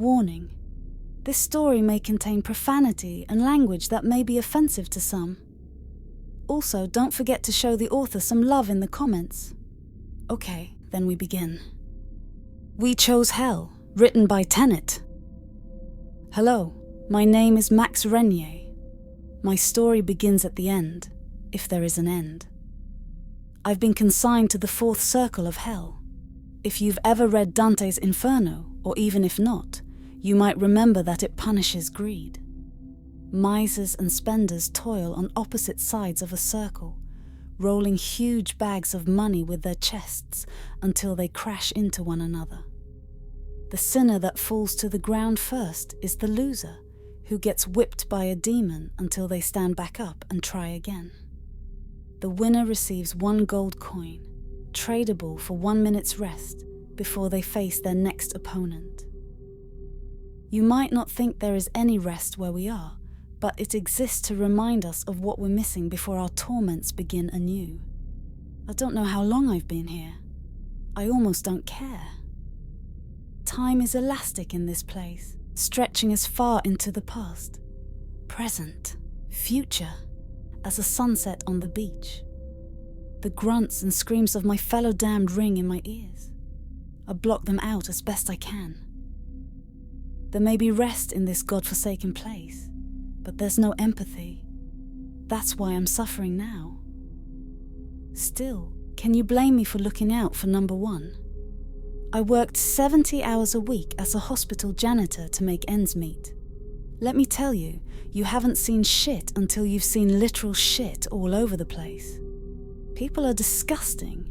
Warning: this story may contain profanity and language that may be offensive to some. Also, don't forget to show the author some love in the comments. Okay, then we begin. We Chose Hell, written by Tenet. Hello, my name is Max Renier. My story begins at the end, if there is an end. I've been consigned to the fourth circle of hell. If you've ever read Dante's Inferno, or even if not, you might remember that it punishes greed. Misers and spenders toil on opposite sides of a circle, rolling huge bags of money with their chests until they crash into one another. The sinner that falls to the ground first is the loser, who gets whipped by a demon until they stand back up and try again. The winner receives 1 gold coin, tradable for 1 minute's rest before they face their next opponent. You might not think there is any rest where we are, but it exists to remind us of what we're missing before our torments begin anew. I don't know how long I've been here. I almost don't care. Time is elastic in this place, stretching as far into the past, present, future, as a sunset on the beach. The grunts and screams of my fellow damned ring in my ears. I block them out as best I can. There may be rest in this godforsaken place, but there's no empathy. That's why I'm suffering now. Still, can you blame me for looking out for number 1? I worked 70 hours a week as a hospital janitor to make ends meet. Let me tell you, you haven't seen shit until you've seen literal shit all over the place. People are disgusting.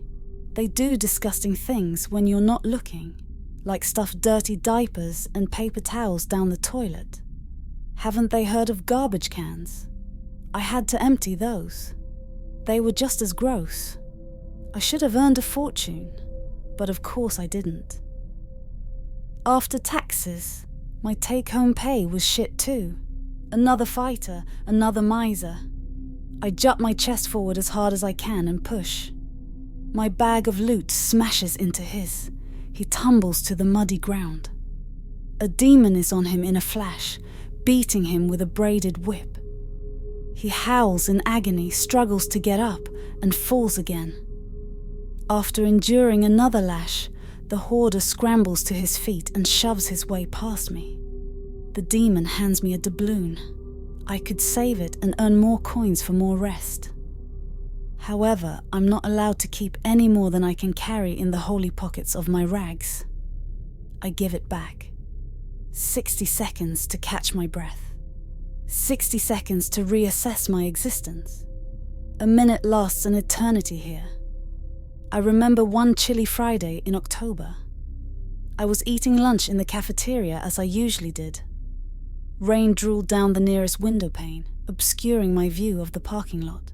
They do disgusting things when you're not looking, like stuff dirty diapers and paper towels down the toilet. Haven't they heard of garbage cans? I had to empty those. They were just as gross. I should have earned a fortune, but of course I didn't. After taxes, my take-home pay was shit too. Another fighter, another miser. I jut my chest forward as hard as I can and push. My bag of loot smashes into his. He tumbles to the muddy ground. A demon is on him in a flash, beating him with a braided whip. He howls in agony, struggles to get up, and falls again. After enduring another lash, the hoarder scrambles to his feet and shoves his way past me. The demon hands me a doubloon. I could save it and earn more coins for more rest. However, I'm not allowed to keep any more than I can carry in the holy pockets of my rags. I give it back. 60 seconds to catch my breath. 60 seconds to reassess my existence. A minute lasts an eternity here. I remember one chilly Friday in October. I was eating lunch in the cafeteria as I usually did. Rain drooled down the nearest window pane, obscuring my view of the parking lot.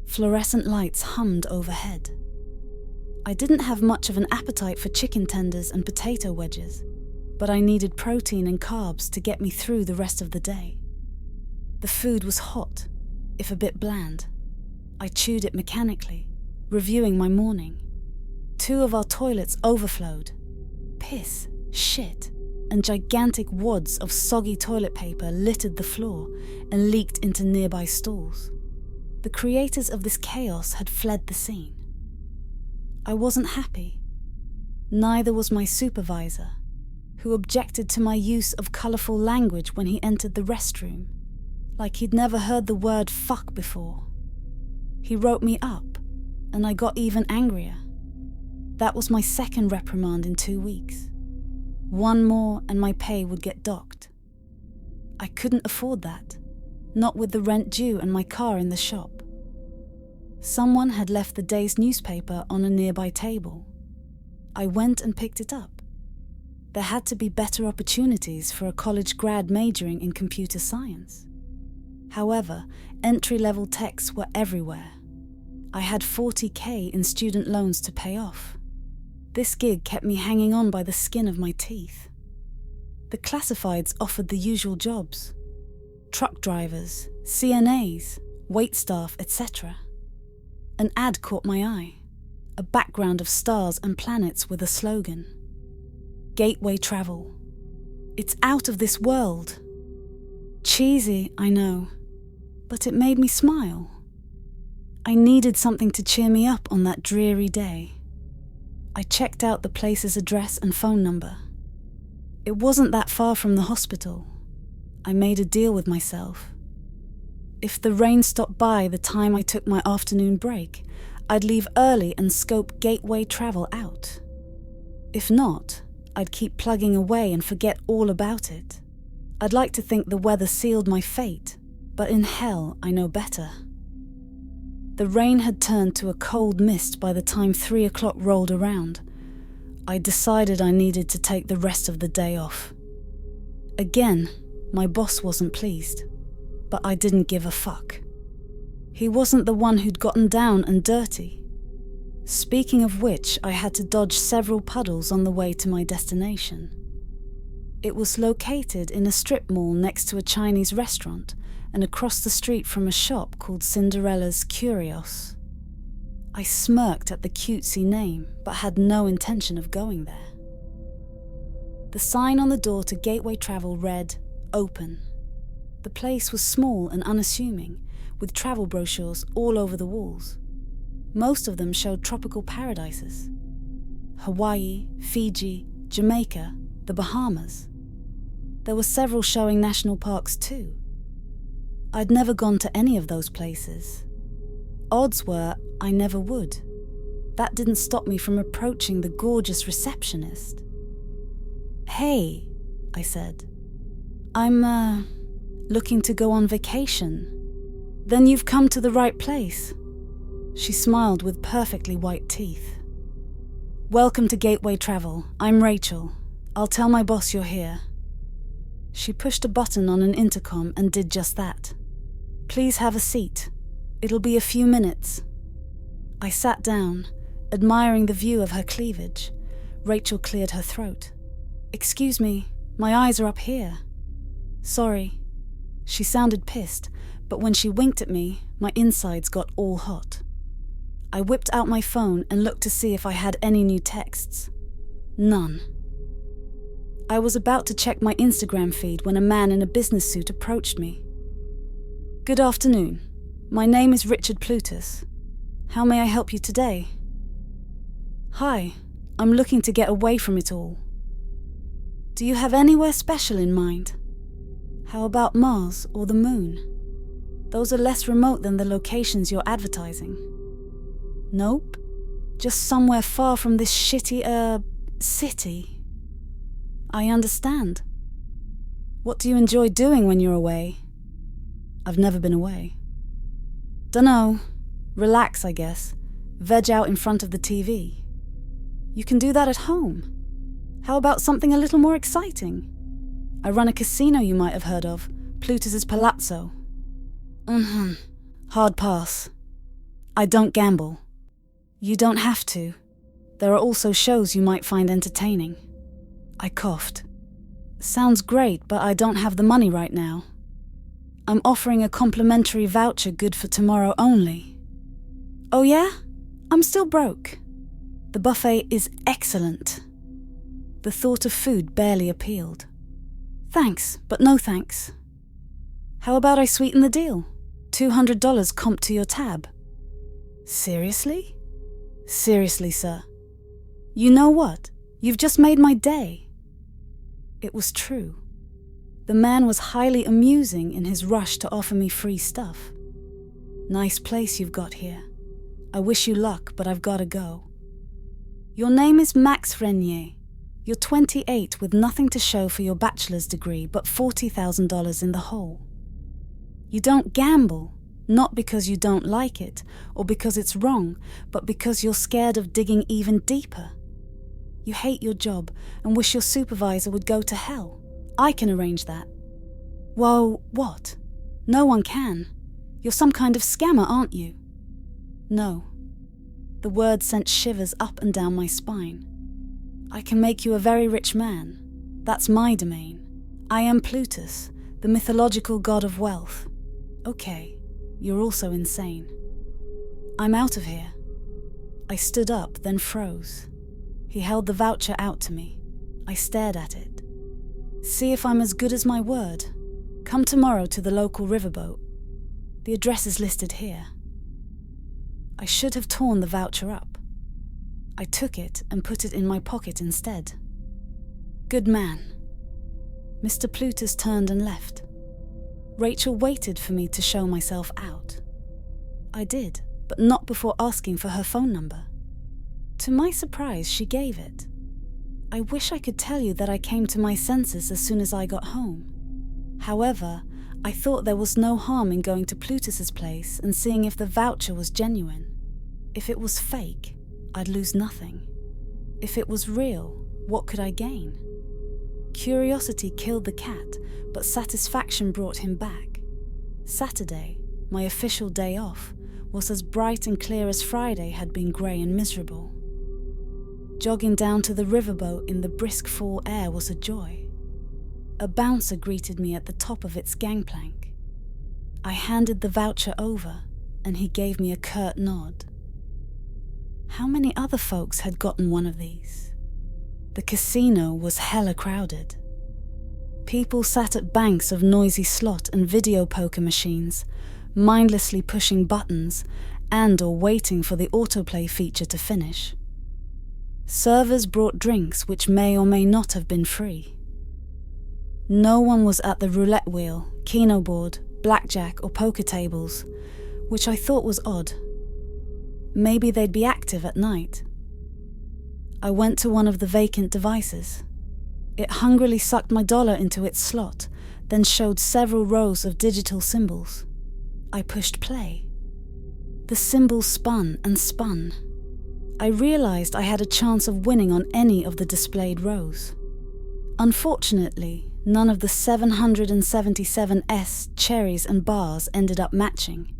Fluorescent lights hummed overhead. I didn't have much of an appetite for chicken tenders and potato wedges, but I needed protein and carbs to get me through the rest of the day. The food was hot, if a bit bland. I chewed it mechanically, reviewing my morning. 2 of our toilets overflowed. Piss, shit, and gigantic wads of soggy toilet paper littered the floor and leaked into nearby stalls. The creators of this chaos had fled the scene. I wasn't happy. Neither was my supervisor, who objected to my use of colourful language when he entered the restroom, like he'd never heard the word fuck before. He wrote me up, and I got even angrier. That was my second reprimand in 2 weeks. 1 more and my pay would get docked. I couldn't afford that, not with the rent due and my car in the shop. Someone had left the day's newspaper on a nearby table. I went and picked it up. There had to be better opportunities for a college grad majoring in computer science. However, entry-level techs were everywhere. I had $40,000 in student loans to pay off. This gig kept me hanging on by the skin of my teeth. The classifieds offered the usual jobs: truck drivers, CNAs, waitstaff, etc. An ad caught my eye, a background of stars and planets with a slogan: Gateway Travel. It's out of this world. Cheesy, I know, but it made me smile. I needed something to cheer me up on that dreary day. I checked out the place's address and phone number. It wasn't that far from the hospital. I made a deal with myself. If the rain stopped by the time I took my afternoon break, I'd leave early and scope gateway travel out. If not, I'd keep plugging away and forget all about it. I'd like to think the weather sealed my fate, but in hell I know better. The rain had turned to a cold mist by the time 3 o'clock rolled around. I decided I needed to take the rest of the day off. Again, my boss wasn't pleased, but I didn't give a fuck. He wasn't the one who'd gotten down and dirty. Speaking of which, I had to dodge several puddles on the way to my destination. It was located in a strip mall next to a Chinese restaurant and across the street from a shop called Cinderella's Curios. I smirked at the cutesy name, but had no intention of going there. The sign on the door to Gateway Travel read, "Open." The place was small and unassuming, with travel brochures all over the walls. Most of them showed tropical paradises. Hawaii, Fiji, Jamaica, the Bahamas. There were several showing national parks too. I'd never gone to any of those places. Odds were I never would. That didn't stop me from approaching the gorgeous receptionist. "Hey," I said. "I'm, looking to go on vacation." "Then you've come to the right place." She smiled with perfectly white teeth. "Welcome to Gateway Travel. I'm Rachel. I'll tell my boss you're here." She pushed a button on an intercom and did just that. "Please have a seat. It'll be a few minutes." I sat down, admiring the view of her cleavage. Rachel cleared her throat. "Excuse me, my eyes are up here." "Sorry." She sounded pissed, but when she winked at me, my insides got all hot. I whipped out my phone and looked to see if I had any new texts. None. I was about to check my Instagram feed when a man in a business suit approached me. "Good afternoon. My name is Richard Plutus. How may I help you today?" "Hi, I'm looking to get away from it all." "Do you have anywhere special in mind? How about Mars or the Moon? Those are less remote than the locations you're advertising." "Nope. Just somewhere far from this shitty, city." "I understand. What do you enjoy doing when you're away?" "I've never been away." "Dunno. Relax, I guess. Veg out in front of the TV." "You can do that at home. How about something a little more exciting? I run a casino you might have heard of, Plutus's Palazzo." Hard pass. I don't gamble." "You don't have to. There are also shows you might find entertaining." I coughed. "Sounds great, but I don't have the money right now. I'm offering a complimentary voucher good for tomorrow only." "Oh yeah? I'm still broke." "The buffet is excellent." The thought of food barely appealed. "Thanks, but no thanks." "How about I sweeten the deal? $200 comp to your tab." "Seriously?" "Seriously, sir." "You know what? You've just made my day." It was true. The man was highly amusing in his rush to offer me free stuff. "Nice place you've got here. I wish you luck, but I've gotta go." "Your name is Max Renier. You're 28 with nothing to show for your bachelor's degree but $40,000 in the hole. You don't gamble, not because you don't like it or because it's wrong, but because you're scared of digging even deeper. You hate your job and wish your supervisor would go to hell. I can arrange that." "Whoa, what? No one can. You're some kind of scammer, aren't you?" "No." The word sent shivers up and down my spine. "I can make you a very rich man. That's my domain. I am Plutus, the mythological god of wealth." "Okay, you're also insane." "I'm out of here." I stood up, then froze. He held the voucher out to me. I stared at it. See if I'm as good as my word. Come tomorrow to the local riverboat. The address is listed here. I should have torn the voucher up. I took it and put it in my pocket instead. Good man. Mr. Plutus turned and left. Rachel waited for me to show myself out. I did, but not before asking for her phone number. To my surprise, she gave it. I wish I could tell you that I came to my senses as soon as I got home. However, I thought there was no harm in going to Plutus's place and seeing if the voucher was genuine. If it was fake, I'd lose nothing. If it was real, what could I gain? Curiosity killed the cat, but satisfaction brought him back. Saturday, my official day off, was as bright and clear as Friday had been grey and miserable. Jogging down to the riverboat in the brisk fall air was a joy. A bouncer greeted me at the top of its gangplank. I handed the voucher over, and he gave me a curt nod. How many other folks had gotten one of these? The casino was hella crowded. People sat at banks of noisy slot and video poker machines, mindlessly pushing buttons and/or waiting for the autoplay feature to finish. Servers brought drinks which may or may not have been free. No one was at the roulette wheel, keno board, blackjack or poker tables, which I thought was odd. Maybe they'd be active at night. I went to one of the vacant devices. It hungrily sucked my dollar into its slot, then showed several rows of digital symbols. I pushed play. The symbols spun and spun. I realized I had a chance of winning on any of the displayed rows. Unfortunately, none of the 777 cherries and bars ended up matching.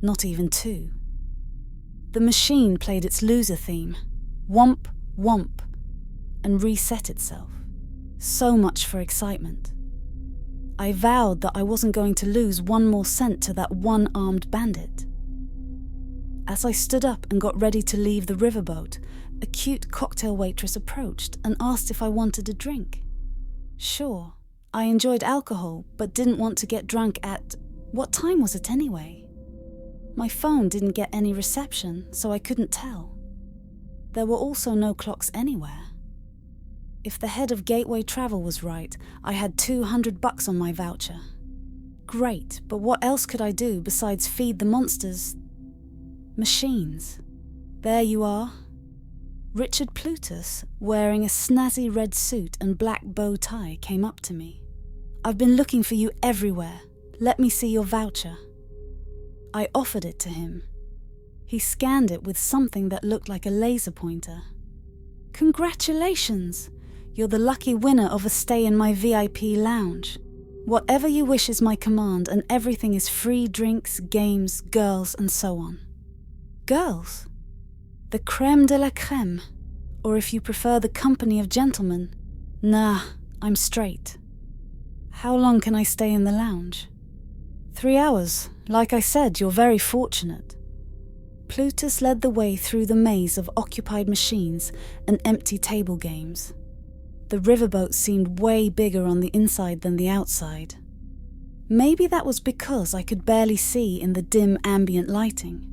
Not even 2. The machine played its loser theme, womp, womp, and reset itself. So much for excitement. I vowed that I wasn't going to lose one more cent to that one-armed bandit. As I stood up and got ready to leave the riverboat, a cute cocktail waitress approached and asked if I wanted a drink. Sure, I enjoyed alcohol, but didn't want to get drunk at... What time was it anyway? My phone didn't get any reception, so I couldn't tell. There were also no clocks anywhere. If the head of Gateway Travel was right, I had $200 on my voucher. Great, but what else could I do besides feed the monsters? Machines. There you are. Richard Plutus, wearing a snazzy red suit and black bow tie, came up to me. I've been looking for you everywhere. Let me see your voucher. I offered it to him. He scanned it with something that looked like a laser pointer. Congratulations! You're the lucky winner of a stay in my VIP lounge. Whatever you wish is my command, and everything is free drinks, games, girls, and so on. Girls? The crème de la crème. Or if you prefer the company of gentlemen. Nah, I'm straight. How long can I stay in the lounge? 3 hours. Like I said, you're very fortunate. Plutus led the way through the maze of occupied machines and empty table games. The riverboat seemed way bigger on the inside than the outside. Maybe that was because I could barely see in the dim ambient lighting.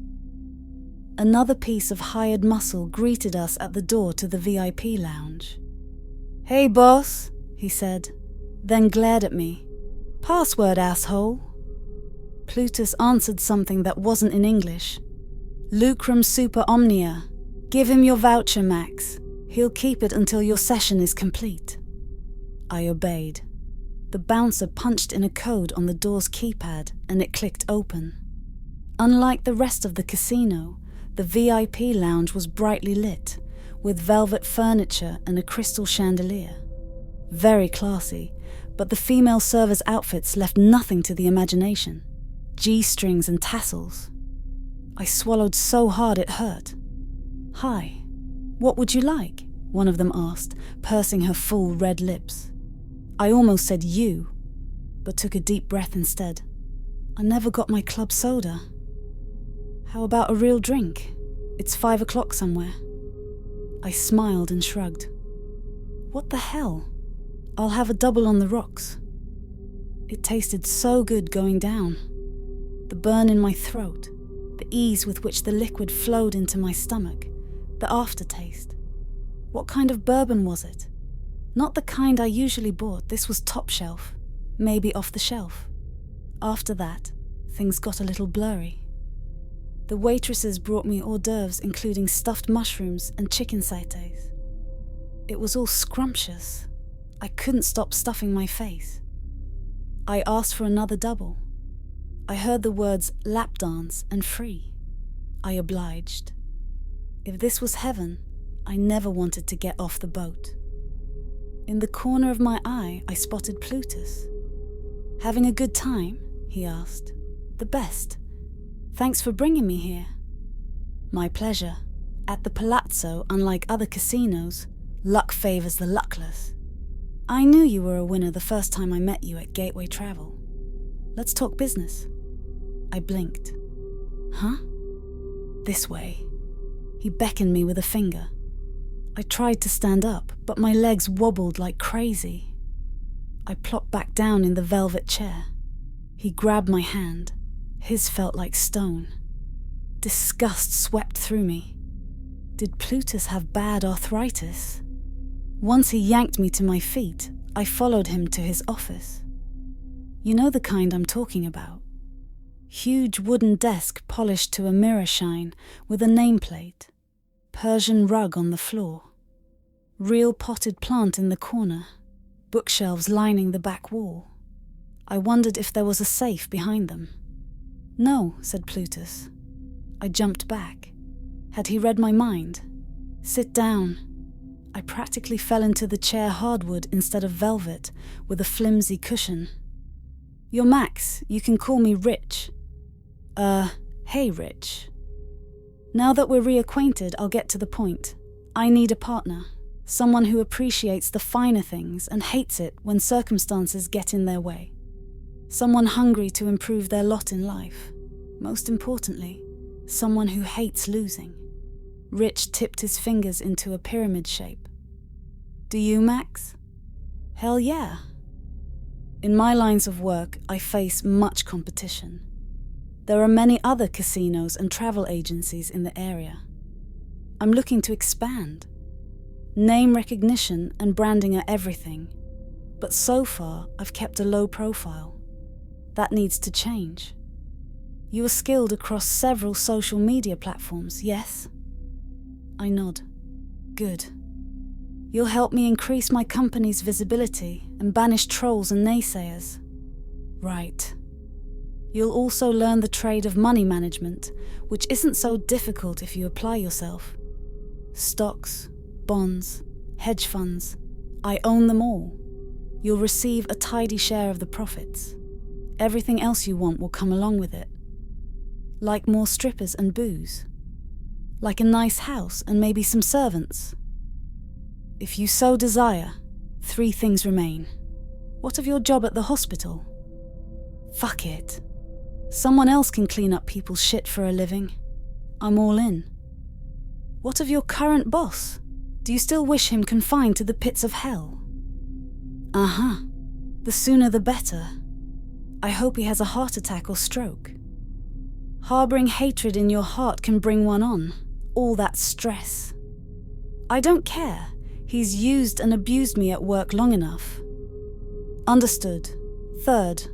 Another piece of hired muscle greeted us at the door to the VIP lounge. "Hey boss," he said, then glared at me. "Password, asshole." Plutus answered something that wasn't in English. "Lucrum super omnia. Give him your voucher, Max. He'll keep it until your session is complete." I obeyed. The bouncer punched in a code on the door's keypad and it clicked open. Unlike the rest of the casino, the VIP lounge was brightly lit, with velvet furniture and a crystal chandelier. Very classy, but the female servers' outfits left nothing to the imagination. G-strings and tassels. I swallowed so hard it hurt. "Hi, what would you like?" one of them asked, pursing her full red lips. I almost said you, but took a deep breath instead. I never got my club soda. "How about a real drink? It's 5 o'clock somewhere." I smiled and shrugged. What the hell? I'll have a double on the rocks. It tasted so good going down. The burn in my throat, the ease with which the liquid flowed into my stomach, the aftertaste. What kind of bourbon was it? Not the kind I usually bought. This was top shelf, maybe off the shelf. After that, things got a little blurry. The waitresses brought me hors d'oeuvres including stuffed mushrooms and chicken sautés. It was all scrumptious. I couldn't stop stuffing my face. I asked for another double. I heard the words lap dance and free. I obliged. If this was heaven, I never wanted to get off the boat. In the corner of my eye, I spotted Plutus. "Having a good time?" he asked. "The best. Thanks for bringing me here." "My pleasure. At the Palazzo, unlike other casinos, luck favors the luckless. I knew you were a winner the first time I met you at Gateway Travel. Let's talk business." I blinked. "Huh?" "This way." He beckoned me with a finger. I tried to stand up, but my legs wobbled like crazy. I plopped back down in the velvet chair. He grabbed my hand. His felt like stone. Disgust swept through me. Did Plutus have bad arthritis? Once he yanked me to my feet, I followed him to his office. You know the kind I'm talking about. Huge wooden desk polished to a mirror shine with a nameplate. Persian rug on the floor. Real potted plant in the corner. Bookshelves lining the back wall. I wondered if there was a safe behind them. "No," said Plutus. I jumped back. Had he read my mind? "Sit down." I practically fell into the chair hardwood instead of velvet, with a flimsy cushion. "You're Max. You can call me Rich." Hey Rich. Now that we're reacquainted, I'll get to the point. I need a partner. Someone who appreciates the finer things and hates it when circumstances get in their way. Someone hungry to improve their lot in life. Most importantly, someone who hates losing. Rich tipped his fingers into a pyramid shape. "Do you, Max?" "Hell yeah." In my lines of work, I face much competition. There are many other casinos and travel agencies in the area. I'm looking to expand. Name recognition and branding are everything, but so far I've kept a low profile. That needs to change. You are skilled across several social media platforms, yes? I nod. Good. You'll help me increase my company's visibility and banish trolls and naysayers. Right. You'll also learn the trade of money management, which isn't so difficult if you apply yourself. Stocks, bonds, hedge funds, I own them all. You'll receive a tidy share of the profits. Everything else you want will come along with it. Like more strippers and booze. Like a nice house and maybe some servants. If you so desire, 3 things remain. What of your job at the hospital? Fuck it. Someone else can clean up people's shit for a living. I'm all in. What of your current boss? Do you still wish him confined to the pits of hell? Uh-huh. The sooner the better. I hope he has a heart attack or stroke. Harboring hatred in your heart can bring one on. All that stress. I don't care. He's used and abused me at work long enough. Understood. 3rd.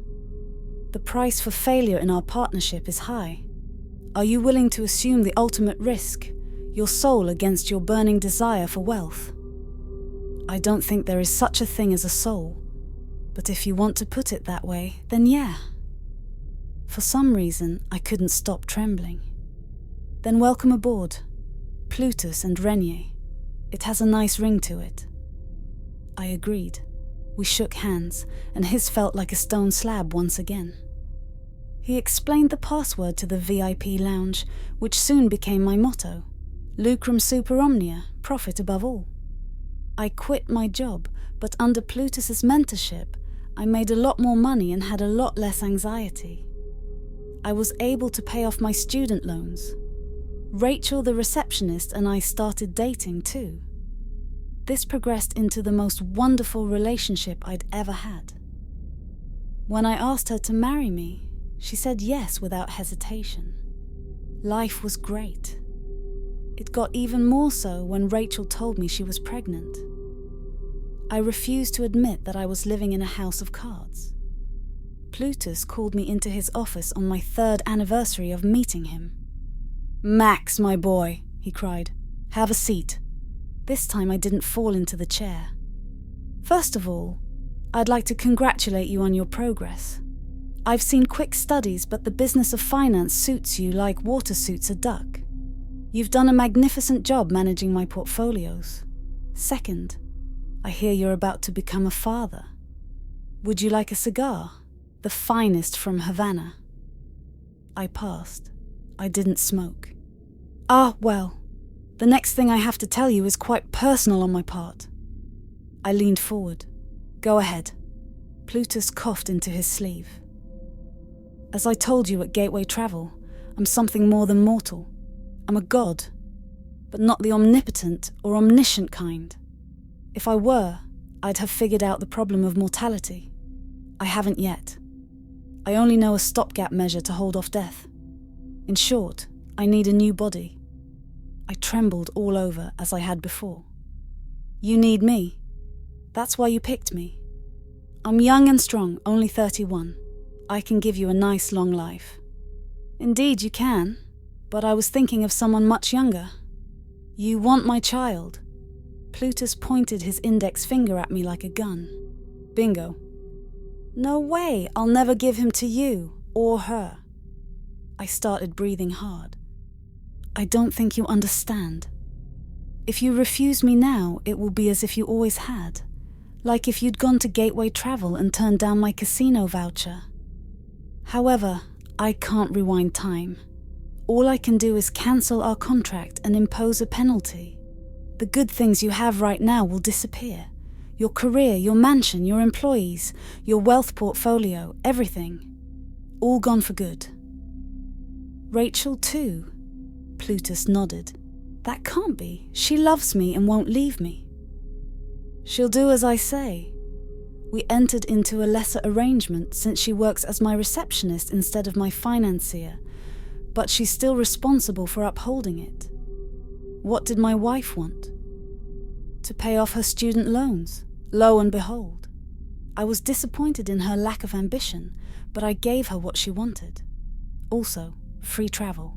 The price for failure in our partnership is high. Are you willing to assume the ultimate risk, your soul against your burning desire for wealth? I don't think there is such a thing as a soul, but if you want to put it that way, then yeah. For some reason, I couldn't stop trembling. Then welcome aboard. Plutus and Renier. It has a nice ring to it. I agreed. We shook hands, and his felt like a stone slab once again. He explained the password to the VIP lounge, which soon became my motto. Lucrum super omnia, profit above all. I quit my job, but under Plutus's mentorship, I made a lot more money and had a lot less anxiety. I was able to pay off my student loans. Rachel, the receptionist, and I started dating too. this progressed into the most wonderful relationship I'd ever had. When I asked her to marry me, she said yes without hesitation. Life was great. It got even more so when Rachel told me she was pregnant. I refused to admit that I was living in a house of cards. Plutus called me into his office on my 3rd anniversary of meeting him. "Max, my boy," he cried, "have a seat." This time I didn't fall into the chair. "First of all, I'd like to congratulate you on your progress. I've seen quick studies, but the business of finance suits you like water suits a duck. You've done a magnificent job managing my portfolios. Second, I hear you're about to become a father. Would you like a cigar? The finest from Havana." I passed. I didn't smoke. Well, the next thing I have to tell you is quite personal on my part." I leaned forward. "Go ahead." Plutus coughed into his sleeve. "As I told you at Gateway Travel, I'm something more than mortal. I'm a god, but not the omnipotent or omniscient kind. If I were, I'd have figured out the problem of mortality. I haven't yet. I only know a stopgap measure to hold off death. In short, I need a new body." I trembled all over as I had before. "You need me. That's why you picked me. I'm young and strong, only 31. I can give you a nice long life." "Indeed you can, but I was thinking of someone much younger. You want my child." Plutus pointed his index finger at me like a gun. "Bingo." "No way, I'll never give him to you, or her." I started breathing hard. "I don't think you understand. If you refuse me now, it will be as if you always had. Like if you'd gone to Gateway Travel and turned down my casino voucher. However, I can't rewind time. All I can do is cancel our contract and impose a penalty. The good things you have right now will disappear. Your career, your mansion, your employees, your wealth portfolio, everything. All gone for good." "Rachel too?" Plutus nodded. "That can't be. She loves me and won't leave me." "She'll do as I say. We entered into a lesser arrangement since she works as my receptionist instead of my financier, but she's still responsible for upholding it. What did my wife want? To pay off her student loans. Lo and behold. I was disappointed in her lack of ambition, but I gave her what she wanted. Also, free travel."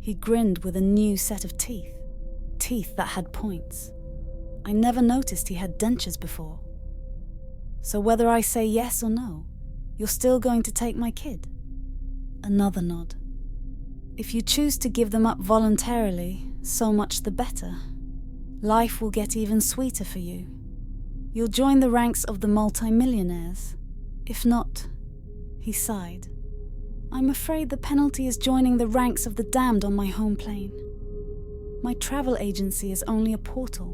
He grinned with a new set of teeth. Teeth that had points. I never noticed he had dentures before. "So whether I say yes or no, you're still going to take my kid?" Another nod. "If you choose to give them up voluntarily, so much the better. Life will get even sweeter for you. You'll join the ranks of the multimillionaires. If not," he sighed, "I'm afraid the penalty is joining the ranks of the damned on my home plane. My travel agency is only a portal.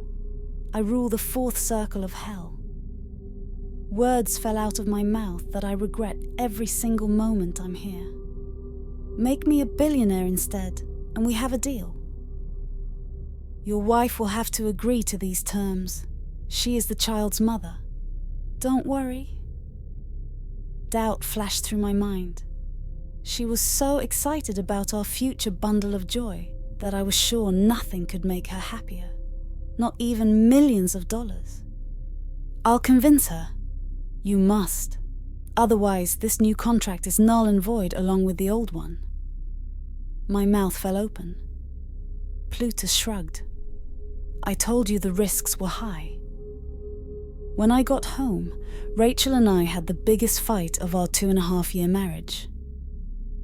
I rule the 4th circle of hell." Words fell out of my mouth that I regret every single moment I'm here. "Make me a billionaire instead, and we have a deal." "Your wife will have to agree to these terms. She is the child's mother." "Don't worry." Doubt flashed through my mind. She was so excited about our future bundle of joy that I was sure nothing could make her happier. Not even millions of dollars. "I'll convince her." "You must. Otherwise, this new contract is null and void along with the old one." My mouth fell open. Plutus shrugged. "I told you the risks were high." When I got home, Rachel and I had the biggest fight of our 2.5-year marriage.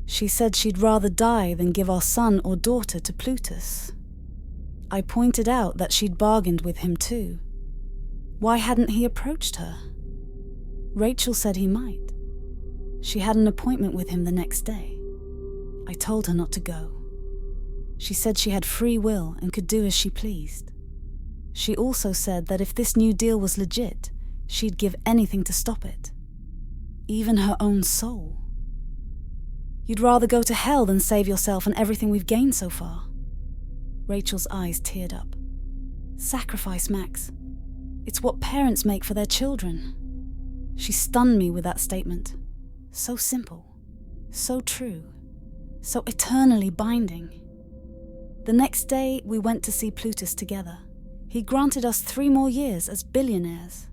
She said she'd rather die than give our son or daughter to Plutus. I pointed out that she'd bargained with him too. Why hadn't he approached her? Rachel said he might. She had an appointment with him the next day. I told her not to go. She said she had free will and could do as she pleased. She also said that if this new deal was legit, she'd give anything to stop it. Even her own soul. "You'd rather go to hell than save yourself and everything we've gained so far." Rachel's eyes teared up. Sacrifice, Max. It's what parents make for their children. She stunned me with that statement. So simple, so true, so eternally binding. The next day, we went to see Plutus together. He granted us 3 more years as billionaires.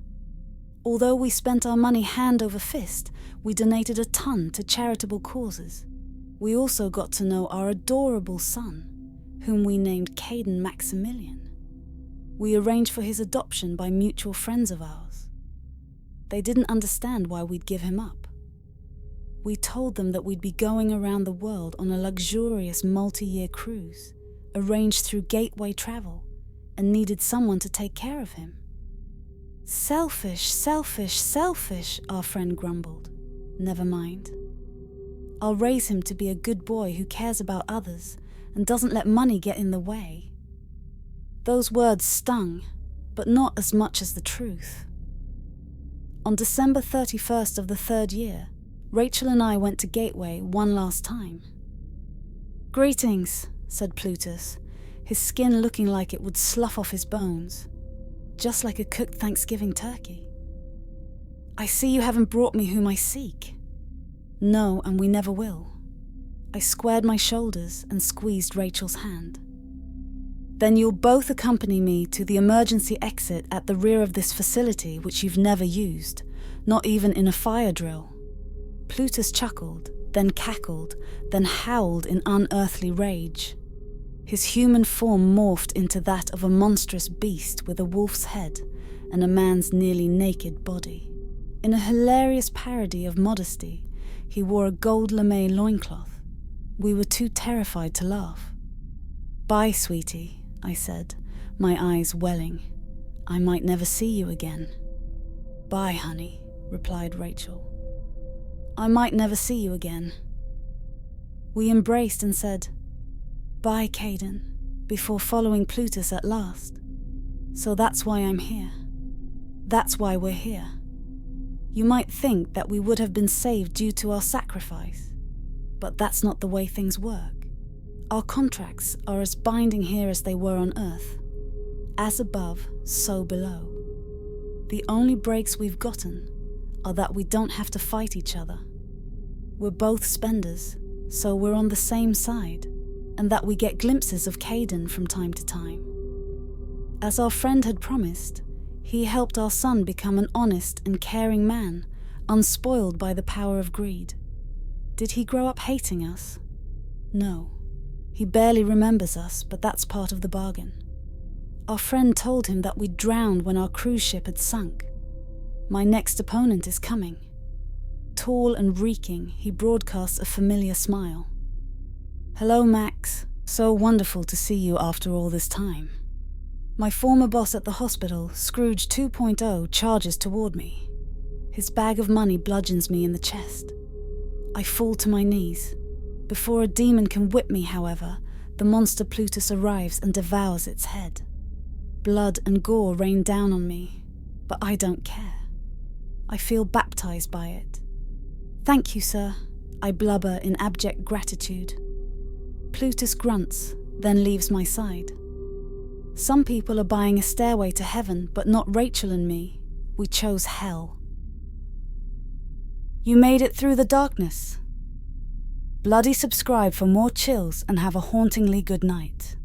Although we spent our money hand over fist, we donated a ton to charitable causes. We also got to know our adorable son, whom we named Caden Maximilian. We arranged for his adoption by mutual friends of ours. They didn't understand why we'd give him up. We told them that we'd be going around the world on a luxurious multi-year cruise, arranged through Gateway Travel, and needed someone to take care of him. Selfish, selfish, selfish, our friend grumbled. Never mind. I'll raise him to be a good boy who cares about others and doesn't let money get in the way. Those words stung, but not as much as the truth. On December 31st of the 3rd year, Rachel and I went to Gateway one last time. "Greetings," said Plutus, his skin looking like it would slough off his bones, just like a cooked Thanksgiving turkey. "I see you haven't brought me whom I seek." "No, and we never will." I squared my shoulders and squeezed Rachel's hand. "Then you'll both accompany me to the emergency exit at the rear of this facility which you've never used, not even in a fire drill." Plutus chuckled, then cackled, then howled in unearthly rage. His human form morphed into that of a monstrous beast with a wolf's head and a man's nearly naked body. In a hilarious parody of modesty, he wore a gold lame loincloth. We were too terrified to laugh. "Bye, sweetie," I said, my eyes welling. "I might never see you again." "Bye, honey," replied Rachel. "I might never see you again." We embraced and said, "Bye, Caden," before following Plutus at last. "So that's why I'm here. That's why we're here. You might think that we would have been saved due to our sacrifice, but that's not the way things work. Our contracts are as binding here as they were on Earth. As above, so below. The only breaks we've gotten are that we don't have to fight each other. We're both spenders, so we're on the same side, and that we get glimpses of Caden from time to time. As our friend had promised, he helped our son become an honest and caring man, unspoiled by the power of greed. Did he grow up hating us? No. He barely remembers us, but that's part of the bargain. Our friend told him that we'd drowned when our cruise ship had sunk. My next opponent is coming. Tall and reeking, he broadcasts a familiar smile. "Hello, Max. So wonderful to see you after all this time." My former boss at the hospital, Scrooge 2.0, charges toward me. His bag of money bludgeons me in the chest. I fall to my knees. Before a demon can whip me, however, the monster Plutus arrives and devours its head. Blood and gore rain down on me, but I don't care. I feel baptized by it. "Thank you, sir," I blubber in abject gratitude. Plutus grunts, then leaves my side. Some people are buying a stairway to heaven, but not Rachel and me. We chose hell. You made it through the darkness. Bloody subscribe for more chills and have a hauntingly good night.